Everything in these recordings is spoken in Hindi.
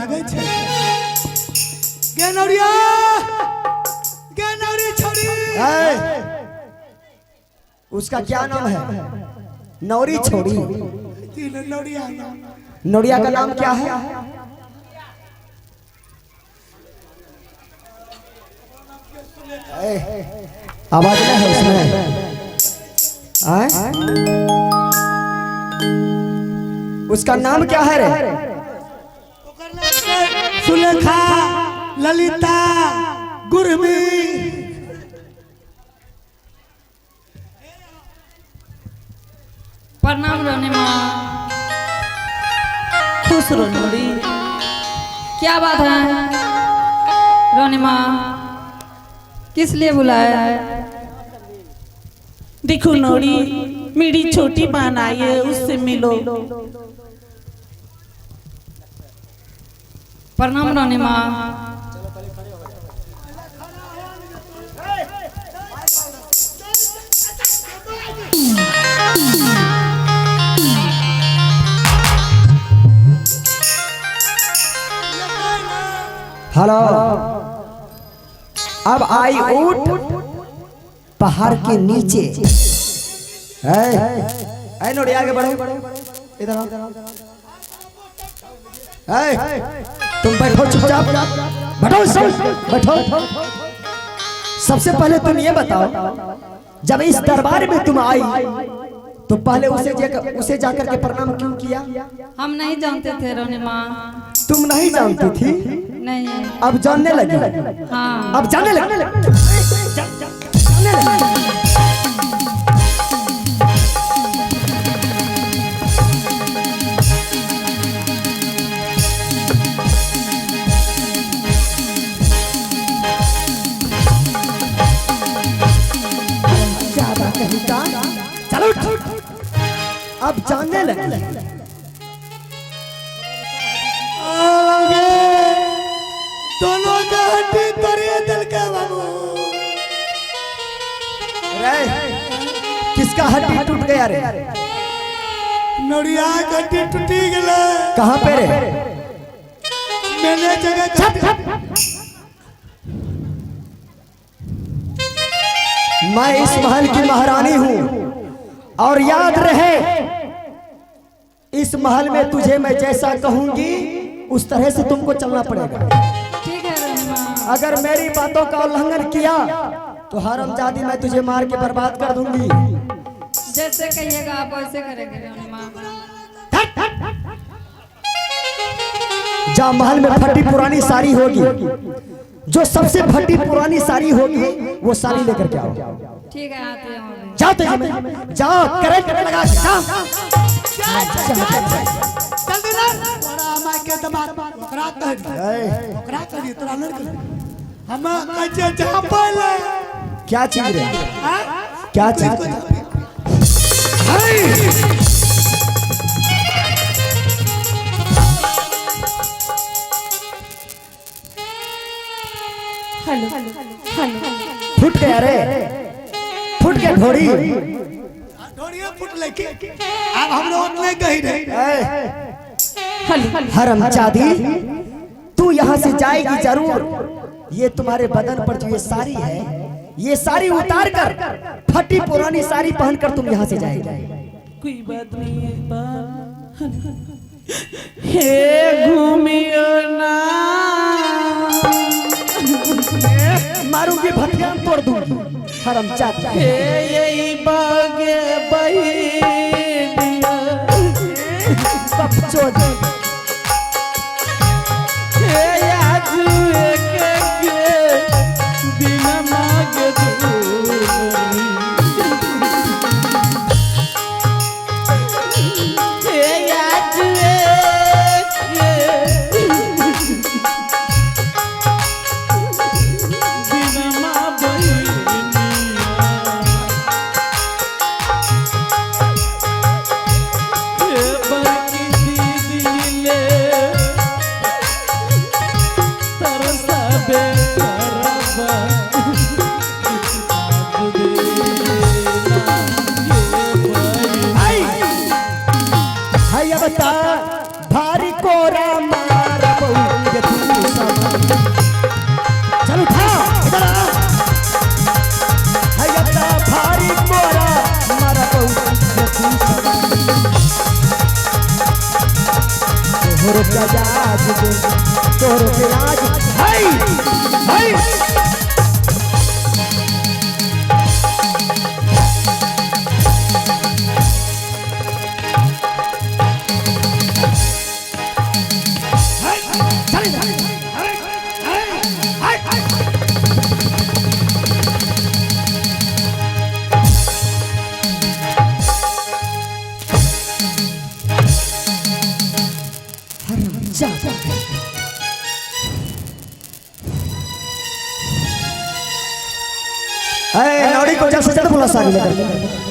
लागे छे गेनौरिया गेनौरी छोड़ी उसका क्या नाम है? नौरी छोड़ी। नौरिया नौरिया का नाम क्या है? आवाज नहीं है उसमें। उसका नाम क्या है रे? सुलेखा ललिता गुरमी। प्रणाम रोने माँ। खुश रो नौरी। क्या बात है रोने माँ, किस लिए बुलाया है? देखो नौरी, मेरी छोटी बहन आई है, उससे मिलो। प्रणाम रोने माँ। हेलो, अब आई ऊट पहाड़ के नीचे। नोड़ी आगे बढ़ो, इधर आओ। तुम बैठो चुपचाप, बैठो बैठो। सबसे पहले तुम ये बताओ, जब इस दरबार में तुम आई तो पहले उसे जाकर के प्रणाम क्यों किया? हम नहीं जानते थे रोने माँ। तुम नहीं जानती थी? नहीं। अब जानने लगी? हाँ। अब जानने लगी। चलो अब जानने लगे। दोनों का हड्डी तोड़िए दिल के बाबू। किसका हड्डी टूट गया रे? नौरिया का हड्डी टूटी गला। कहाँ पे रे? मैंने जगह मैं इस महल की महारानी हूँ और याद रहे, इस महल में तुझे मैं जैसा कहूंगी उस तरह से तुमको चलना पड़ेगा। ठीक है रोने माँ। अगर मेरी बातों का उल्लंघन किया तो हरामजादी मैं तुझे मार के बर्बाद कर दूंगी। जैसे कहिएगा आप वैसे करेंगे रोने माँ। जा महल में फटी पुरानी साड़ी होगी, जो सबसे फटी पुरानी साड़ी होगी वो साड़ी लेकर के आओ। ठीक है आते हैं। जाओ तेजी में, जाओ करंट लगा के जाओ। जल्दी ना बड़ा माय के दबात ओकरा कह तोरा लड़के हम कैसे जा पाले? क्या चीज रे? क्या चीज? Hello hello. फुट गया रे, फुट गया ढोड़ी। ढोड़िया फुट लेके अब हम लोग उतने गई रे। हरामजादी, तू यहाँ से जाएगी जरूर। ये तुम्हारे बदन पर जो ये साड़ी है, ये साड़ी उतार कर फटी पुरानी साड़ी पहनकर तुम यहाँ से जाएगी। कोई बात नहीं है। हे घूमियो ना, मारूंगी, भटियान तोड़ दूंगी। हरामजादी, हे यही बागे बहिनिया, बकचोद। हे आजू एक दिन मागे दूरी, हे आजू आज दिन तोर पे आज हाय हाय नौड़ी को जब सजद बोला सारी लेकर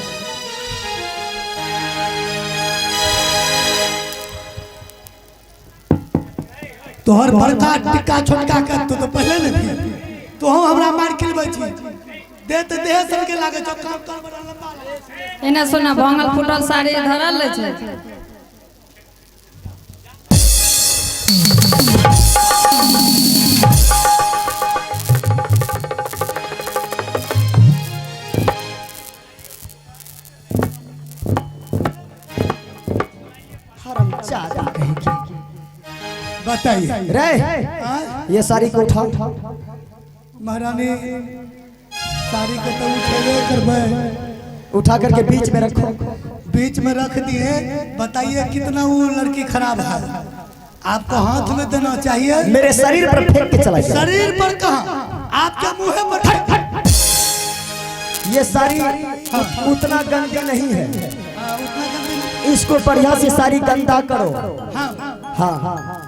तोहर बड़का टिक्का छोटका कर तो पहले न थी तो हम हमरा मार के बची दे तो देह सन के लागे जो काम कर बड़ा लंबा एना सोना भांगल फुटल साड़ी धरल ले छै बताइए रे ये साड़ी को उठाओ महारानी साड़ी को तो उठेबे करबे उठा करके बीच में रखो बीच में रख दिए बताइए कितना वो लड़की खराब है आपको हाथ में देना चाहिए मेरे शरीर पर फेंक के चला गया शरीर पर कहां आपके मुंह पर ये साड़ी उतना गंदी नहीं है उतना गंदी इसको बढ़िया से साड़ी गंदा करो हाँ हाँ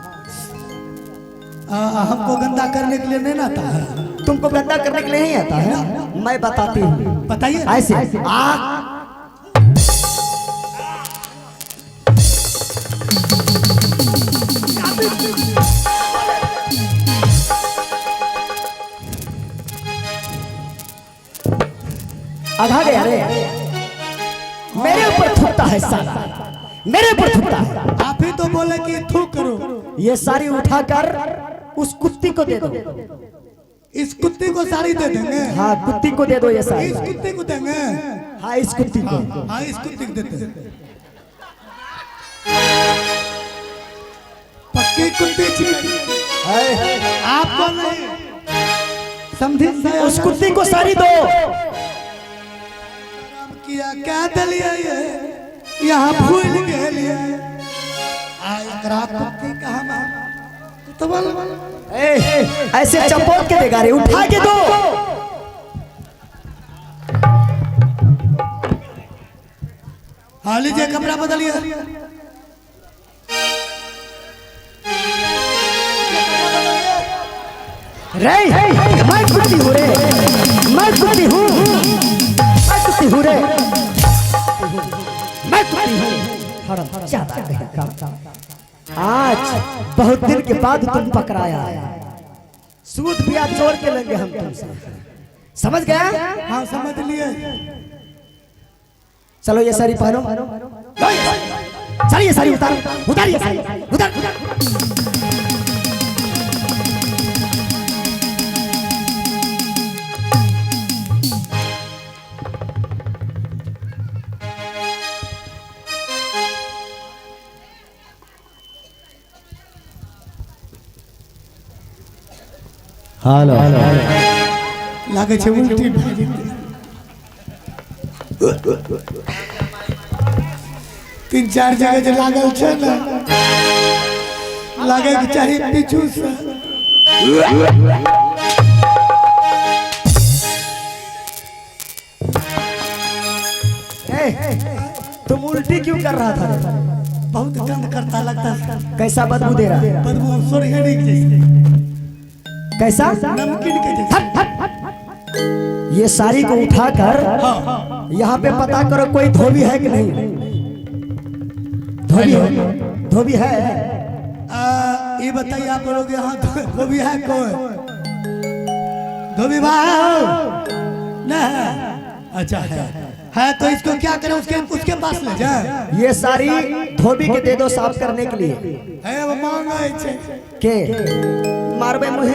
हमको गंदा करने के लिए नहीं आता है तुमको गंदा करने के लिए नहीं आता है मैं बताती हूँ बताइए ऐसे आधा गया रे मेरे ऊपर थूकता है साला मेरे ऊपर थूकता है आप ही तो बोले कि थूक करो ये साड़ी उठाकर उस कुत्ती को दे दो इस कुत्ते को साड़ी दे देंगे हाँ कुत्ती को दे दो ये साड़ी इस कुत्ते को देंगे हाँ इस कुत्ती को हाँ इस कुत्ते को देते हैं पक्की कुत्ती आपको नहीं समझे उस कुत्ती को साड़ी दो किया क्या दलिया ये यहाँ भूल गए कुत्ती कहाँ तो बोल ऐसे चपोट के देगा रे उठा के दो हाँ लीजिए कपड़ा बदलिए रे मैं कुत्ती हूँ रे मैं कुत्ती हूँ मैं कुत्ती हूँ रे मैं कुत्ती हूँ ज्यादा आज बहुत दिन के बाद तुम पकड़ाया सूद ब्याज जोड़ के लेंगे हम तुमसे समझ गया हाँ समझ लिए चलो ये साड़ी पहनो चलिए साड़ी उतारो उतारिए साड़ी उतार हेलो लागे छे उल्टी तीन चार जगह जो लागल छे ना लागे कि चाहिए पीछू से तुम उल्टी क्यों कर रहा था बहुत गंद करता लगता है कैसा बदबू दे रहा है बदबू सोरिहरी जैसे कैसा नमकीन के जैसे ये साड़ी को उठाकर यहाँ पे पता करो कोई धोबी है कि नहीं धोबी है धोबी है ये बताइए आप लोग यहाँ धोबी है कोई धोबी भाई ना अच्छा है तो इसको क्या करें उसके पास ले जाए ये साड़ी धोबी के दे दो साफ करने के लिए है वो मांगा है के मारबे मुहे